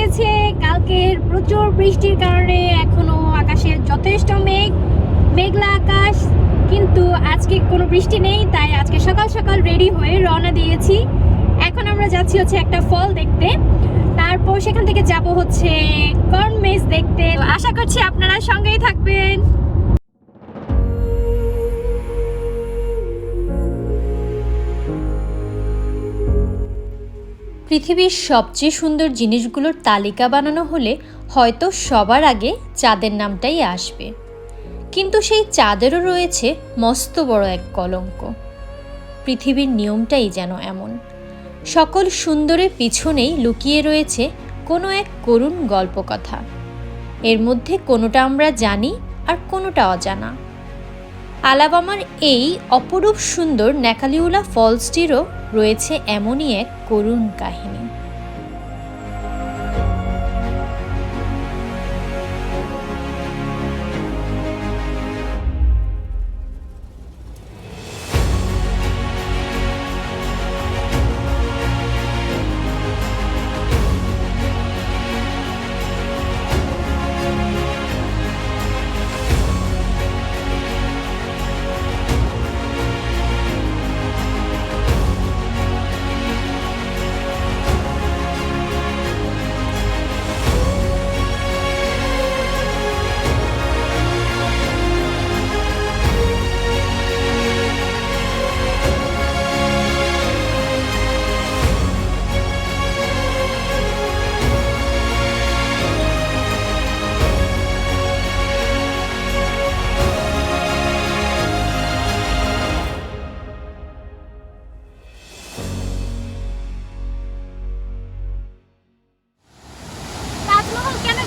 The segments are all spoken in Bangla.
হয়েছে কালকের প্রচুর বৃষ্টির কারণে এখনো আকাশে যথেষ্ট মেঘলা আকাশ, কিন্তু আজকে কোনো বৃষ্টি নেই, তাই আজকে সকাল সকাল রেডি হয়ে রওনা দিয়েছি। এখন আমরা যাচ্ছি হচ্ছে একটা ফল দেখতে, তারপর সেখান থেকে যাব হচ্ছে কর্ন মেজ দেখতে। আশা করছি আপনারা সঙ্গেই থাকবেন। পৃথিবীর সবচেয়ে সুন্দর জিনিসগুলোর তালিকা বানানো হলে হয়তো সবার আগে চাঁদের নামটাই আসবে, কিন্তু সেই চাঁদেরও রয়েছে মস্ত বড় এক কলঙ্ক। পৃথিবীর নিয়মটাই যেন এমন, সকল সুন্দরের পিছনেই লুকিয়ে রয়েছে কোনো এক করুণ গল্পকথা। এর মধ্যে কোনোটা আমরা জানি আর কোনোটা অজানা। আলাবামার এই অপরূপ সুন্দর ন্যাকালিউলা ফলসটিরও রয়েছে এমনই এক করুণ কাহিনী।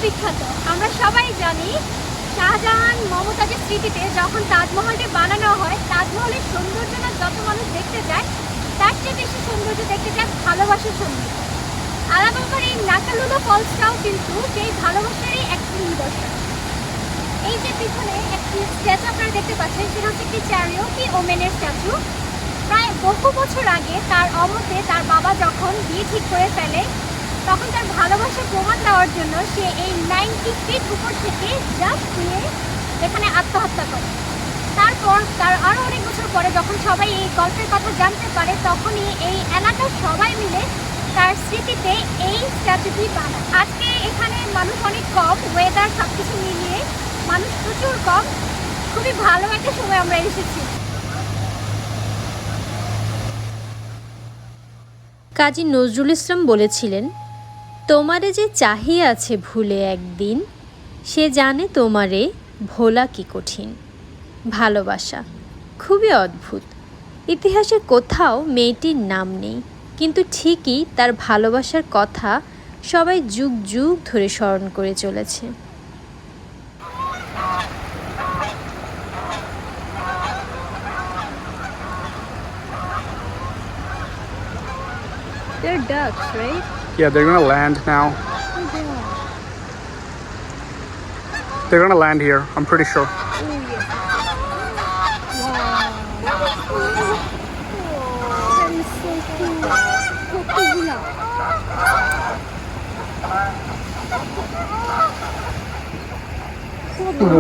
বিখ্যাত আমরা সবাই জানি, শাহজাহান মমতাজের স্মৃতিতে যখন তাজমহলটি বানানো হয়, তাজমহলের সৌন্দর্য না যত মানুষ দেখতে যায়, তার চেয়ে বেশি সৌন্দর্য দেখতে যায় ভালোবাসার সৌন্দর্য। আলাবামার এই নাকালুলা ফলসটাও কিন্তু সেই ভালোবাসারই একটি নিদর্শন। এই যে পিছনে একটি স্ট্যাচু আপনারা দেখতে পাচ্ছেন, সেটা হচ্ছে একটি চ্যারিয়টি ওমেনের স্ট্যাচু। প্রায় বহু বছর আগে তার অমতে তার বাবা যখন বিয়ে ঠিক করে ফেলে, তখন তার ভালোবাসার প্রমাণ দেওয়ার জন্য সে এই 90 ফিট উপর থেকে জাম্প দিয়ে এখানে আত্মহত্যা করে। তারপর তার আরও অনেক বছর পরে যখন সবাই এই গল্পের কথা জানতে পারে, তখনই এই এলাকার সবাই মিলে তার স্মৃতিতে এই স্ট্যাচুটি বানায়। আজকে এখানে মানুষ অনেক কম, ওয়েদার সব কিছু মিলিয়ে মানুষ প্রচুর কম। খুবই ভালো একটা সময় আমরা এসেছি। কাজী নজরুল ইসলাম বলেছিলেন, তোমারে যে চাহিয়া আছে ভুলে একদিন, সে জানে তোমারে ভোলা কি কঠিন। ভালোবাসা খুবই অদ্ভুত। ইতিহাসে কোথাও মেয়েটির নাম নেই, কিন্তু ঠিকই তার ভালোবাসার কথা সবাই যুগ যুগ ধরে স্মরণ করে চলেছে। They're ducks, right? Yeah, they're gonna land now. They're gonna land here, I'm pretty sure.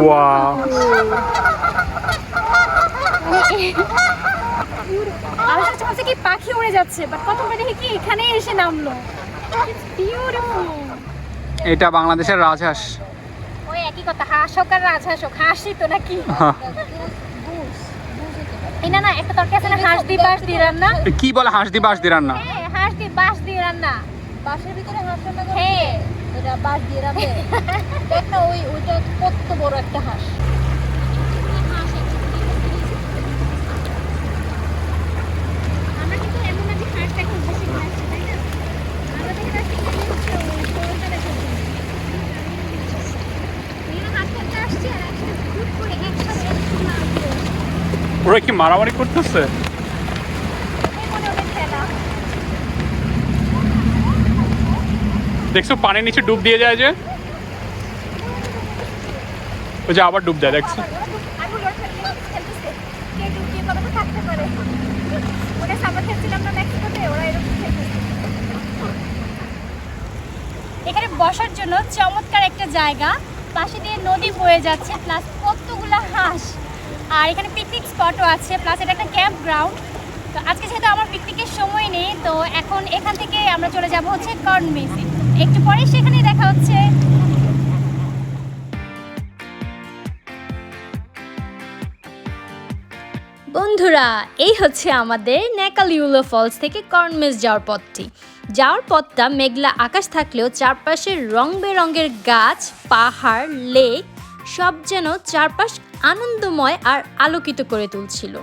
Wow. আমি ভাবছি কি পাখি উড়ে যাচ্ছে, বাট প্রথম দেখি কি এখানে এসে নামলো। এটা বাংলাদেশের রাজহাঁস। ওই একই কথা, হাঁস হোক আর রাজহাঁস হোক, হাঁসই তো নাকি। এই না না, একটা তরকারি আছে না, হাঁস দিয়ে বাঁশ দিয়ে রান্না। কি বলে হাঁস দিয়ে বাঁশ দিয়ে রান্না? হ্যাঁ, হাঁস দিয়ে বাঁশ দিয়ে রান্না। বাঁশের ভিতরে হাঁস রান্না করে? হ্যাঁ, এটা বাঁশ দিয়ে রান্না। দেখ না, ওইটা কত বড় একটা হাঁস। আমরা কিন্তু এমন না যে হাঁসটা এখন বেশি খাচ্ছি, তাই না? আমাদের কাছে হচ্ছে ওই ফলটা দেখা যায়। হাঁস খেতে আসছি আর একসাথে হুট করে একসাথে মারবো। ওরা কি মারামারি করতেছে? দেখছো পানির নিচে ডুব দিয়ে যায় যে, ওই যে আবার ডুব দেয়, দেখছো? এখানে বসার জন্য চমৎকার একটা জায়গা, পাশে দিয়ে নদী বয়ে যাচ্ছে, প্লাস কতগুলো হাঁস, আর এখানে পিকনিক স্পটও আছে, প্লাস এটা একটা ক্যাম্প গ্রাউন্ড। তো আজকে যেহেতু আমার পিকনিকের সময় নেই, তো এখন এখান থেকে আমরা চলে যাব হচ্ছে কর্ন মেজে। একটু পরে সেখানে দেখা হচ্ছে। বন্ধুরা, এই হচ্ছে আমাদের নেকালিউলো ফলস থেকে কর্নমেজ যাওয়ার পথটি। যাওয়ার পথটা মেঘলা আকাশ থাকলেও চারপাশের রং বেরঙের গাছ, পাহাড়, লেক সব যেন চারপাশ আনন্দময় আর আলোকিত করে তুলছিল।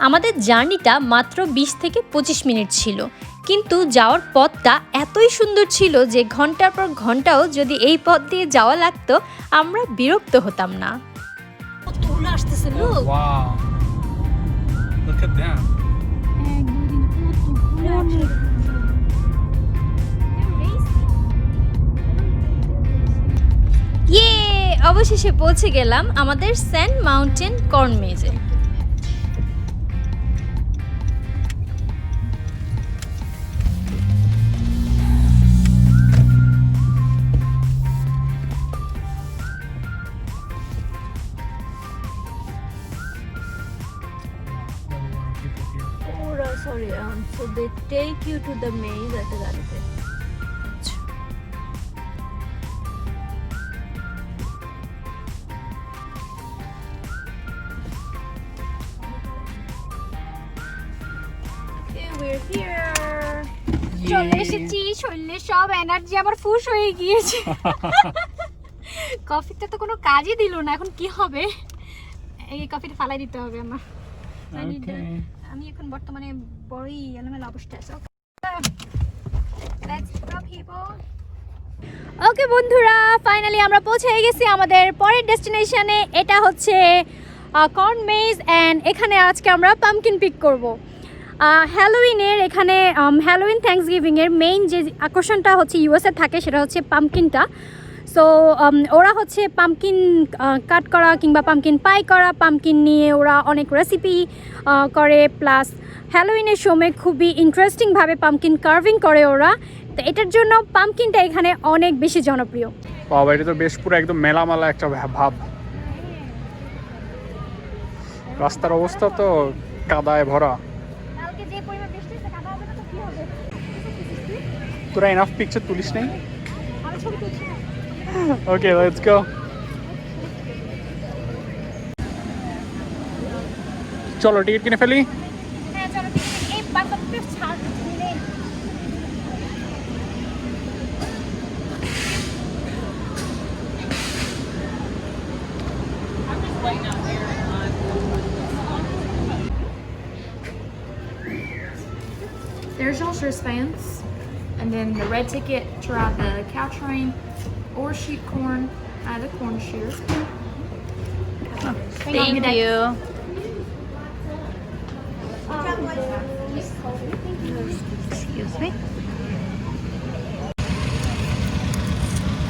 আমাদের জার্নিটা মাত্র 20 থেকে 25 মিনিট ছিল, কিন্তু যাওয়ার পথটা এতই সুন্দর ছিল যে ঘন্টার পর ঘন্টাও যদি এই পথ দিয়ে যাওয়া লাগতো আমরা বিরক্ত হতাম না। তুলে আসতেছে লোক। Wow. Look at them. ইয়ে, অবশেষে পৌঁছে গেলাম আমাদের স্যান্ড মাউন্টেন কর্ন মেজে। Sorry, so they take you to the maze at the গাড়িতে। Okay, we're here. চলে এসেছি, শরীরে সব এনার্জি আমার ফুস হয়ে গিয়েছে। কফিটা তো কোনো কাজই দিল না, এখন কি হবে? এই কফিটা ফালাই দিতে হবে আমার। Okay. আমি এখন বর্তমানে বড়ই এলোমেলো অবস্থায় আছি। ওকে বন্ধুরা, ফাইনালি আমরা পৌঁছে গেছি আমাদের পরের ডেস্টিনেশনে। এটা হচ্ছে কর্ন মেজ অ্যান্ড এখানে আজকে আমরা পামকিন পিক করব। হ্যালোউইনের এখানে হ্যালোউইন থ্যাঙ্কসগিভিংয়ের মেইন যে আকর্ষণটা হচ্ছে ইউএসএ থাকে, সেটা হচ্ছে পামকিনটা। সো ওরা হচ্ছে পামকিন কাট করা কিংবা পামকিন পাই করা, পামকিন নিয়ে ওরা অনেক রেসিপি করে, প্লাস হ্যালোউইনের সময় খুবই ইন্টারেস্টিংভাবে পামকিন কার্ভিং করে ওরা। তো এটার জন্য পামকিনটা এখানে অনেক বেশি জনপ্রিয়। বাবা, এটা তো বেশ পুরো একদম মেলামেলা একটা ভাব। রাস্তার অবস্থা তো কাদায় ভরা। কালকে যে পরিমাণ বৃষ্টি হচ্ছে, কাদা হবে না তো কি হবে? তোরা এনাফ পিকচার তুলিস নাই? আমি ছবি তুলছি না। Okay, let's go. চলো টিকিট কিনে ফেলি। হ্যাঁ চলো, এই বারকোডটা ছাড় দিলে। There's your wristbands, and then the red ticket to ride the cow train or sheep corn at a corn shear. Thank you. Excuse me.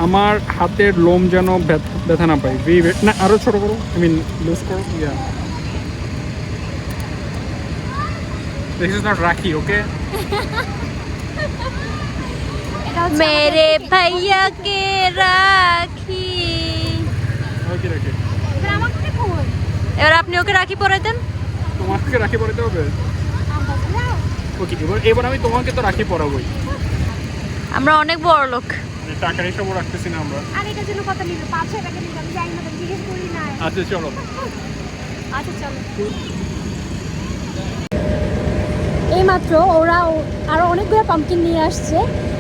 আমার হাতের লোম যেন ব্যথা না পাই। না, আরো ছোট করো, আই মিন লুজ করো। ইয়া, দিস ইজ নট রাখি, ওকে? मेरे भैया के রাখি। ওকে, রাখি। আমাকে কই? এবার আপনি ওকে রাখি পরাই দেন। তোমাকে রাখি পরাতে হবে? ওকে, এবার আমি তোমাকে তো রাখি পরাবোই। আমরা অনেক বড় লোক। টাকার হিসাবও রাখতেছি না আমরা। আর এটার জন্য কত নিল? 500 টাকা নিল, আমি জানি না, আমি জিজ্ঞেস করি না। আচ্ছা চলো। আচ্ছা চলো। এইমাত্র ওরা আরও অনেকগুলো পাম্পকিন নিয়ে আসছে,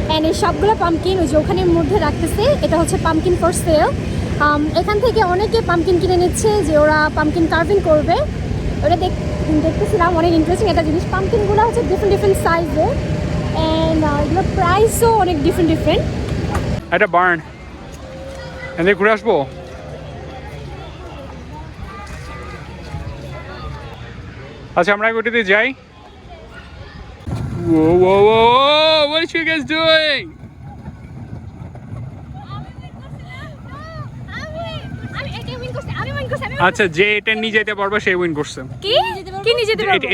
অ্যান্ড এই সবগুলো পাম্পকিন ওই যে ওখানের মধ্যে রাখতেছে। এটা হচ্ছে পাম্পকিন ফর সেল। এখান থেকে অনেকে পাম্পকিন কিনে নিচ্ছে যে ওরা পাম্পকিন কার্ভিং করবে। ওটা দেখতেছিলাম, অনেক ইন্টারেস্টিং একটা জিনিস। পাম্পকিনগুলো হচ্ছে ডিফারেন্ট সাইজের, অ্যান্ড এগুলোর প্রাইসও অনেক ডিফারেন্ট। এটা বার্ন, এনে ঘুরে আসবো। আচ্ছা, আমরা ওইটাতে যাই। Whoa, whoa, whoa! What are you guys doing? আচ্ছা, যে এটা নিয়ে যেতে পারবে সে উইন করছে। কি কি নিয়ে যেতে পারবো?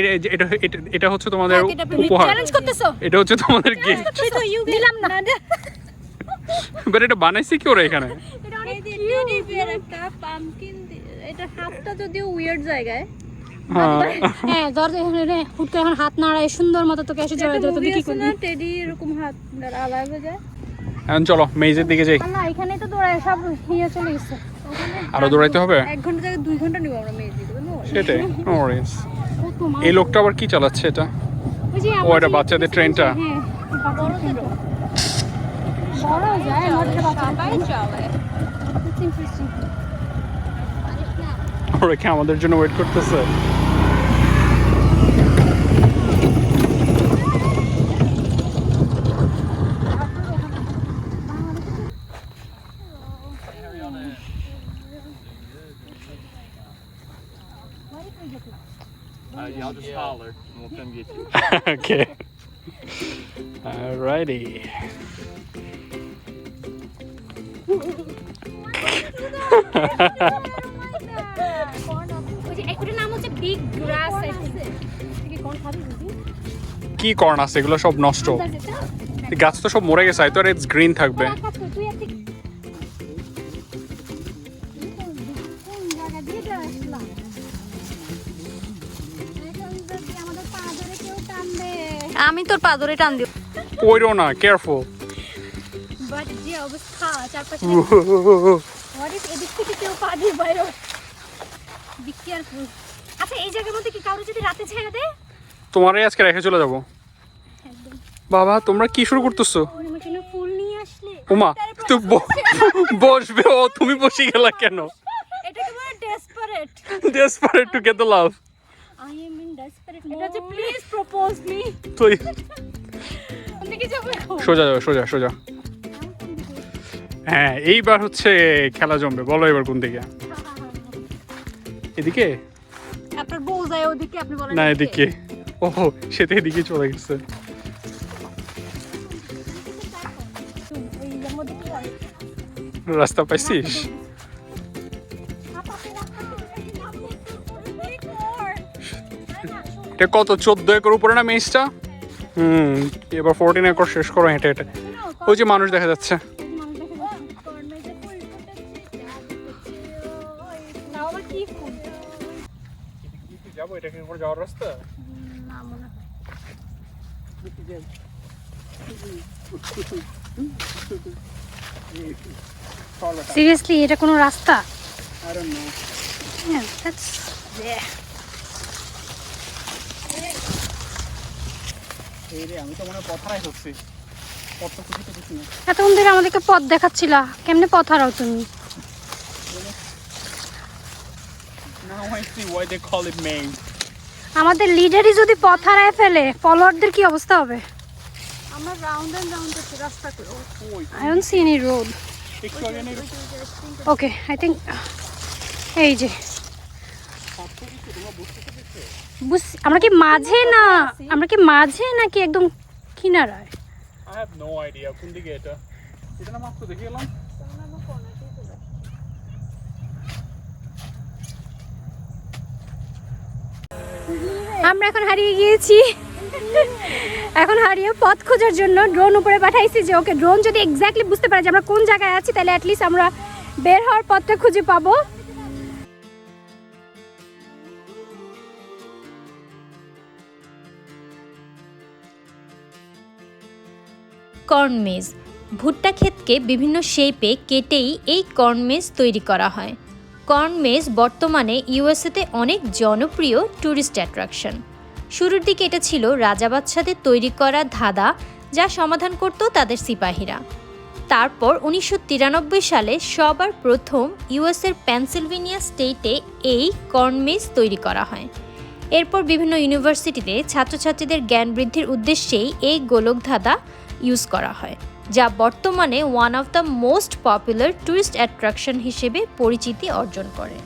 এটা হচ্ছে তোমাদের উপহার। চ্যালেঞ্জ করতেছো? এটা হচ্ছে তোমাদের গিফট। দিলাম না। বাট এটা বানাইছে কি ওরা এখানে? এটা অনেক এই যে টেডি বিয়ার একটা পামকিন, এটা হাতটা যদিও উইয়ার্ড জায়গায়। হ্যাঁ ধর এখানে হুট করে এখন হাত নাড়ায় সুন্দর মতো তোকে এসে জড়াই ধরে তুই কি করবি? না টেডি এরকম হাত আলাদা যায়। এখন চলো মেজের দিকে যাই। না এখানে তো দৌড়ায় সব ইয়ে চলে গেছে। আরো দৌড়াইতে হবে? 1 ঘন্টা জায়গায় 2 ঘন্টা নিব আমরা মেয়ে দিতে পারবো। সেটাই, নো ওয়ারিস। কত মাছ। এই লোকটা আবার কি চালাচ্ছে এটা? ওই যে ও, এটা বাচ্চাদের ট্রেনটা? হ্যাঁ বড় ট্রেনটা। বড় যায় মোটর সবাই চলে। It's interesting. ওরা কি আমাদের জন্য ওয়েট করতেছে? Yeah, I'll just holler and we'll come get you. Okay. Alrighty. ওই যে একটার নাম হচ্ছে বিগ গ্রাস আই থিংক। কি কোন খাবি বুঝি? কি কর্ন আছে এগুলো সব নষ্ট। গাছ তো সব মরে গেছে, হয়তো ইটস গ্রিন থাকবে। তুই এত কোন জায়গা দিয়ে আসলাম? এখন যদি আমাদের পা ধরে কেউ টানবে। আমি তোর পা ধরে টান দিব। পড়ো না, কেয়ারফুল। বাট যে অবস্থা চারপাশে হোয়াট ইজ এদিক থেকে কেউ পা দিয়ে বাইরে বি কেয়ারফুল। আচ্ছা এই জায়গার মধ্যে কি কারো যদি রাতে ছেড়ে দেয়? তোমারই আজকে রেখে চলে যাবো। বাবা তোমরা কি শুরু করতেছো? আমার জন্য ফুল নিয়ে আসলে ওমা তো বসবে ও, তুমি বসে গেলা কেন? এটা কি বলে desperate? Desperate to get the love. I am in desperate mode. এটা যে প্লিজ প্রপোজ মি। তো আমি কি যাব? সোজা যাবে, সোজা সোজা। হ্যাঁ এইবার হচ্ছে খেলা জমবে। বলো এবার কোন দিকে? এদিকে আপনার বউ যায় ওদিকে, আপনি বলেন না এদিকে। ওহো সে তো এদিকে চলে গেছে। ওই এর মধ্যে কি হয়? রাস্তা পাইছিস? এটা কত 14 একর উপরে না মেজটা? এবার 14 একর শেষ করো হেঁটে হেঁটে। ওই যে মানুষ দেখা যাচ্ছে। না আবার কি ফুল? যাবো, এটা কি করে যাওয়ার রাস্তা? না মনে হয়। সিরিয়াসলি এটা কোনো রাস্তা? I don't know. Yeah, that's yeah. এই রে আমি তো মনে পথ হারাই হচ্ছি। পথ তো খুঁজে পেতেছি না। এতক্ষণ ধরে আমাদেরকে পথ দেখাচ্ছিলা, কেমনে পথ হারাও তুমি? Now I see why they call it maze. আমাদের লিডারই যদি পথ হারায় ফেলে, ফলোয়ারদের কি অবস্থা হবে? আমরা রাউন্ড এন্ড রাউন্ড করতে রাস্তা করে। I don't see any road. একটু আগে নেই Okay, I think এই যে আমরা কি মাঝে না, আমরা কি মাঝে নাকি একদম কিনারায়? I have no idea কোন দিকে এটা। এটা না মাত্র দেখে গেলাম। আমরা এখন হারিয়ে গিয়েছি। এখন হারিয়ে পথ খোঁজার জন্য ড্রোন উপরে পাঠাইছি যে ওকে ড্রোন যদি এক্স্যাক্টলি বুঝতে পারে যে আমরা কোন জায়গায় আছি তাহলে অ্যাটলিস্ট আমরা বের হওয়ার পথটা খুঁজে পাবো। কর্ন মেজ, ভুট্টা ক্ষেতকে বিভিন্ন শেপে কেটেই এই কর্ন মেজ তৈরি করা হয়। কর্ন মেজ বর্তমানে ইউএসএতে অনেক জনপ্রিয় ট্যুরিস্ট অ্যাট্রাকশন। শুরুর দিকে এটা ছিল রাজা বাদশাদের তৈরি করা ধাঁধা, যা সমাধান করত তাদের সিপাহীরা। তারপর 1993 সালে সবার প্রথম ইউএসের পেনসিলভেনিয়া স্টেটে এই কর্ন মেজ তৈরি করা হয়। এরপর বিভিন্ন ইউনিভার্সিটিতে ছাত্রছাত্রীদের জ্ঞান বৃদ্ধির উদ্দেশ্যেই এই গোলক ধাঁধা ইউজ করা হয়, যা বর্তমানে one of the most popular tourist attraction হিসেবে পরিচিতি অর্জন করে।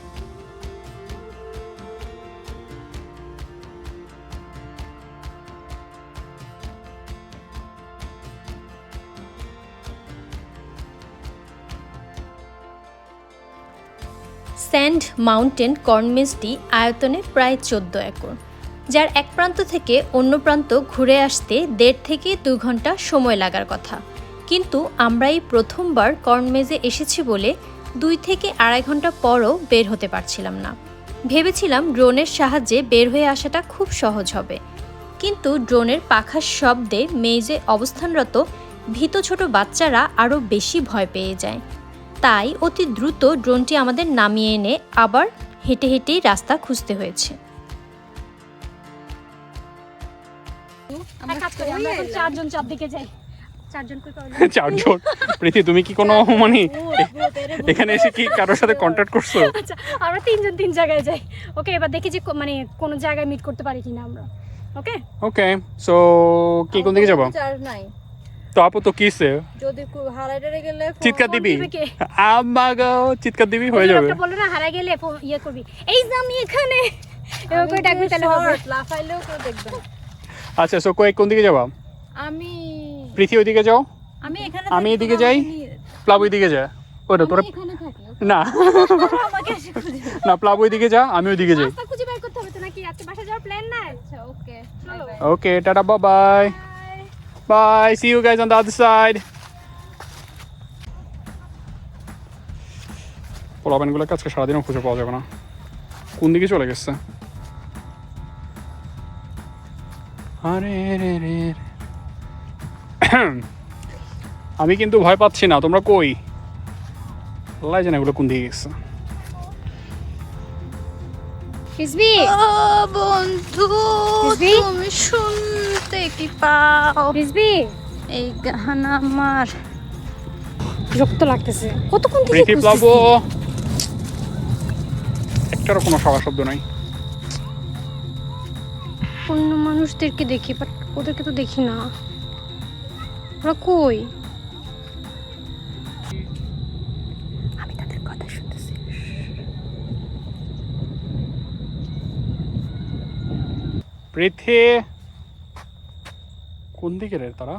স্যান্ড মাউন্টেন কর্নমেজটি আয়তনে প্রায় 14 একর, যার এক প্রান্ত থেকে অন্য প্রান্ত ঘুরে আসতে 1.5 থেকে 2 ঘন্টা সময় লাগার কথা। কিন্তু আমরা এই প্রথমবার কর্নমেজে এসেছি বলে 2 থেকে 2.5 ঘন্টা পরও বের হতে পারছিলাম না। ভেবেছিলাম ড্রোনের সাহায্যে বের হয়ে আসাটা খুব সহজ হবে, কিন্তু ড্রোনের পাখার শব্দে মেজে অবস্থানরত ভীত ছোট বাচ্চারা আরও বেশি ভয় পেয়ে যায়। তাই অতি দ্রুত ড্রোনটি আমাদের নামিয়ে এনে আবার হেঁটে হেঁটেই রাস্তা খুঁজতে হয়েছে। এক কাজ করি, আমরা এখন 4 জন চারদিকে যাই। 4 জন কই পাবো? 4 জন। প্রীতি তুমি কি কোনো মানে এখানে এসে কি কারোর সাথে কন্ট্যাক্ট করছো? আচ্ছা, আমরা 3 জন 3 জায়গায় যাই। ওকে, এবার দেখি যে মানে কোন জায়গায় মিট করতে পারি কিনা আমরা। ওকে ওকে, সো কি কোন দিকে যাবো? চার্জ নাই। তো আপু তো কিসে যদি হারাইডারে গেলে চিৎকার দিবি? দিবে কে? আমাগো চিৎকার দিবি হয়ে যাবে। একটা বললো না হারাই গেলে ইয়ে করবি, এই যে আমি এখানে এবার করে ডাকবি তাহলে হবে। লাফাইলেও কেউ দেখবে না। আচ্ছা, সো কোন দিকে যাবা? আমি প্রীতি ওইদিকে যাও, আমি এখানে আমি এদিকে যাই, প্লাবু ওইদিকে যা। ওটা তোরা এখানে থাকি। না আমাকে এসে খুঁজে। না, প্লাবু ওইদিকে যা, আমি ওইদিকে যাই। রাস্তা খুঁজে বের করতে হবে তো নাকি? আজকে বাসা যাওয়ার প্ল্যান নাই? আচ্ছা, ওকে। চলো। Okay, tata, bye bye, see you guys on the other side. পোলাপানগুলোকে আজকে সারাদিনও খুঁজে পাওয়া যাবে না, কোন দিকে চলে গেছে। আরে রে রে রে। আমি কিন্তু ভয় পাচ্ছি না, তোমরা কই? আল্লাহ জানে এগুলো কোন দিকে গেছে। রিজভি, বন্ধু রিজভি? তুমি শুনতে কি পাও? রিজভি, এই গান আমার রক্ত লাগতেছে। কতক্ষণ থেকে প্রীতি, প্লাবু, খুঁজতেছি। একটারও কোনো সারা শব্দ নাই। অন্য মানুষদেরকে দেখি, বাট ওদেরকে তো দেখি না। ওরা কই? আমি তাদের কথা শুনতেছি। প্রীতি, কোন দিকে রে তারা?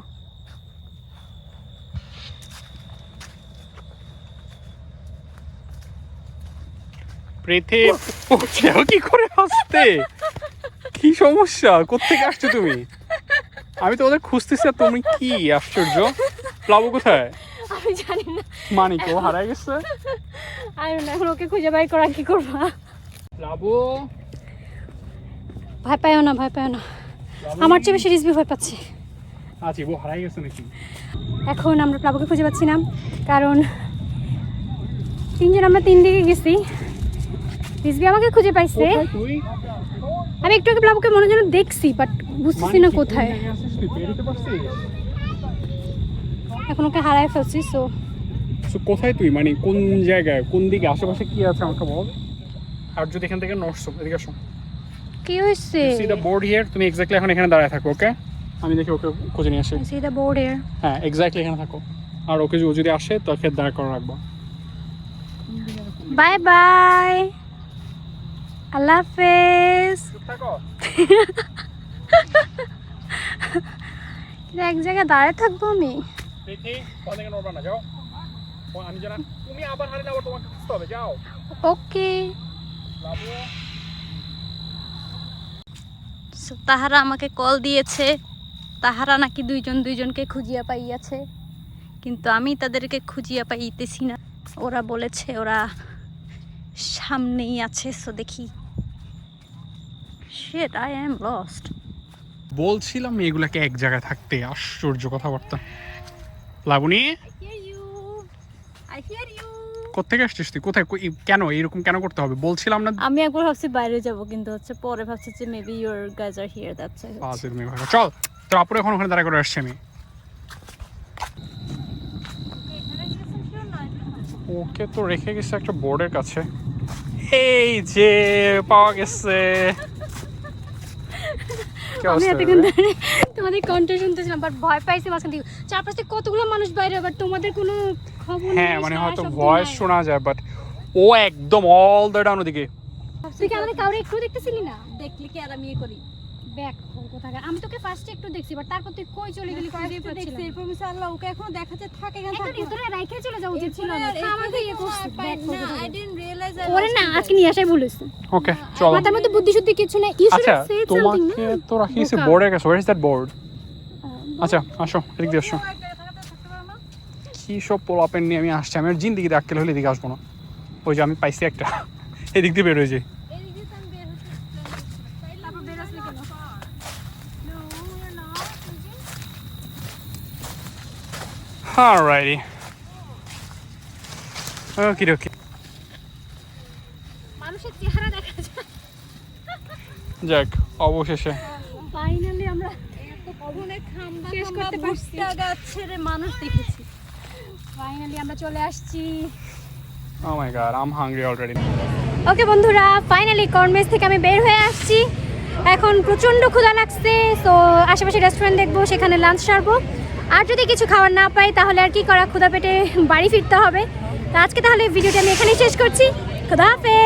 প্রীতি, পড়ছেও কি করে আসতে? কি সমস্যা? কোত্থেকে আসছো তুমি? আমি তো ওদের খুঁজতেছি আর তুমি কি আশ্চর্য। প্লাবু কোথায়? আমি জানি না, মানিক ও হারাই গেছে। আমি না এখন ওকে খুঁজে বাই করা কি করবা? প্লাবু, ভয় পাইও না, ভয় পাইও না। আমার চেয়ে বেশি রিজভি ভয় পাচ্ছে। আচ্ছা, ও হারাই গেছে নাকি? এখন আমরা প্লাবুকে খুঁজে পাচ্ছি না, কারণ 3 জন আমরা 3 দিকে গেছি। রিজভি আমাকে খুঁজে পাইছে। কোথায় তুই? আমি একটু আগে প্লাবুকে মনে যেন দেখছি, বাট বুঝতেছি না কোথায়। কোন জায়গায় আছিস তুই? বেরোতে পারছিস? এখন ওকে হারায় ফেলছি। সো So, কোথায় তুই? মানে কোন জায়গায়, কোন দিকে, আশেপাশে কি আছে আমাকে বল। আর যদি এখান থেকে নড়ছো, এদিকে আসো। কি হয়েছে? সি দ্য বোর্ড হিয়ার, তুমি এক্স্যাক্টলি এখন এখানে দাঁড়ায় থাকো, ওকে? আমি দেখি ওকে খুঁজে নিয়ে আসি। C the board here. হ্যাঁ, এক্স্যাক্টলি এখানে থাকো। আর ওকে যদি আসে তাকে দাঁড় করে রাখবো। বাই বাই, আল্লাহ হাফেজ। থাকো। এক জায়গায় দাঁড়িয়ে থাকবো আমি? দেখি কোন দিকে নড়বা না, যাও। আমি জানা তুমি আবার হারিয়ে আবার তোমাকে খুঁজতে হবে, যাও। ওকে। লাবু, তাহারা আমাকে কল দিয়েছে, তাহারা নাকি 2 জন 2 জনকে খুঁজিয়া পাইয়াছে, কিন্তু আমি তাদেরকে খুঁজিয়া পাইতেছি না। ওরা বলেছে ওরা সামনেই আছে। সো দেখি। Shit, I am lost. বলছিলাম এগুলাকে এক জায়গায় থাকতে, আশ্চর্য কথাবার্তা। Laboni, I hear you. কোত্থেকে আসছিস তুই? কোথায় কেন এরকম কেন করতে হবে? বলছিলাম না। আমি একবার ভাবছি বাইরে যাব, কিন্তু পরে ভাবছি যে maybe your guys R here, that's it. পাঁচের মেয়ে ভাগা। চল, তোর আপুরে এখন ওখানে দাঁড়া করে আসছি আমি। ওকে তো রেখে গেছে একটা বোর্ডের কাছে। এই যে পাওয়া গেছে। কি আমি অবস্থা এতক্ষণ রে? ধরে তোমাদের কণ্ঠ শুনতেছিলাম, বাট ভয় পাইছি মাঝখান থেকে। চারপাশে কতগুলো মানুষ বাইরে, বাট তোমাদের কোনো খবর নেই। হ্যাঁ, মানে সারা হয়তো শব্দ ভয়েস নাই। শোনা যায়, বাট ও একদম অল দ্য ডাউন ওদিকে। তুই কি আমাদের কাউরে একটু দেখতেছিলি না? দেখলি কি আর আমি করি? ব্যাক কোথাকার। আমি তোকে ফার্স্টে একটু দেখছি, বাট তারপর তুই কই চলে গেলি? খুঁজেই পাচ্ছিলাম না। এরপর আমি আল্লাহ ওকে এখনো দেখাতে থাকে কেন? এখন ভিতরে রাইখে চলে যাওয়া উচিত ছিল না। আমাকে ইয়ে করছিস, back না, করতে I হবে। didn't realize I ওরে was না, there. আজকে নিয়ে আসাই ভুল হয়েছে। ওকে, চল। মাথার মধ্যে বুদ্ধি শুদ্ধি কিছু নাই। ইউ শুড আচ্ছা, হ্যাভ সেড সামথিং তোমাকে না। তো রাখিয়েছে বোর্ডের কাছে। Where is that board? আচ্ছা, আসো, এদিক দিয়ে আসো। কী সব পোলাপেন নিয়ে আমি আসছি, আমি আর জিন্দিগিতে আক্কেল হলে এদিকে আসবো না। ওই যে আমি পাইছি একটা, এদিক দিয়ে বেরোয়েছে। Alrighty. Okay, okay. মানুষের চেহারা দেখা যায়। যাক, অবশেষে ফাইনালি আমরা অনেক খাম্বা শেষ করতে পারছি। ভুট্টা গাছ ছেড়ে মানুষ দেখেছি। ফাইনালি আমরা চলে আসছি। Oh my god, I'm hungry already. ওকে বন্ধুরা, ফাইনালি কর্নমেজ থেকে আমি বের হয়ে আসছি। এখন প্রচণ্ড ক্ষুধা লাগছে, তো আশেপাশে রেস্টুরেন্ট দেখবো, সেখানে লাঞ্চ সারবো। আর যদি কিছু খাবার না পাই তাহলে আর কি করা, ক্ষুধা পেটে বাড়ি ফিরতে হবে। তো আজকে তাহলে ভিডিওটা আমি এখানেই শেষ করছি। খুদা হাফেজ।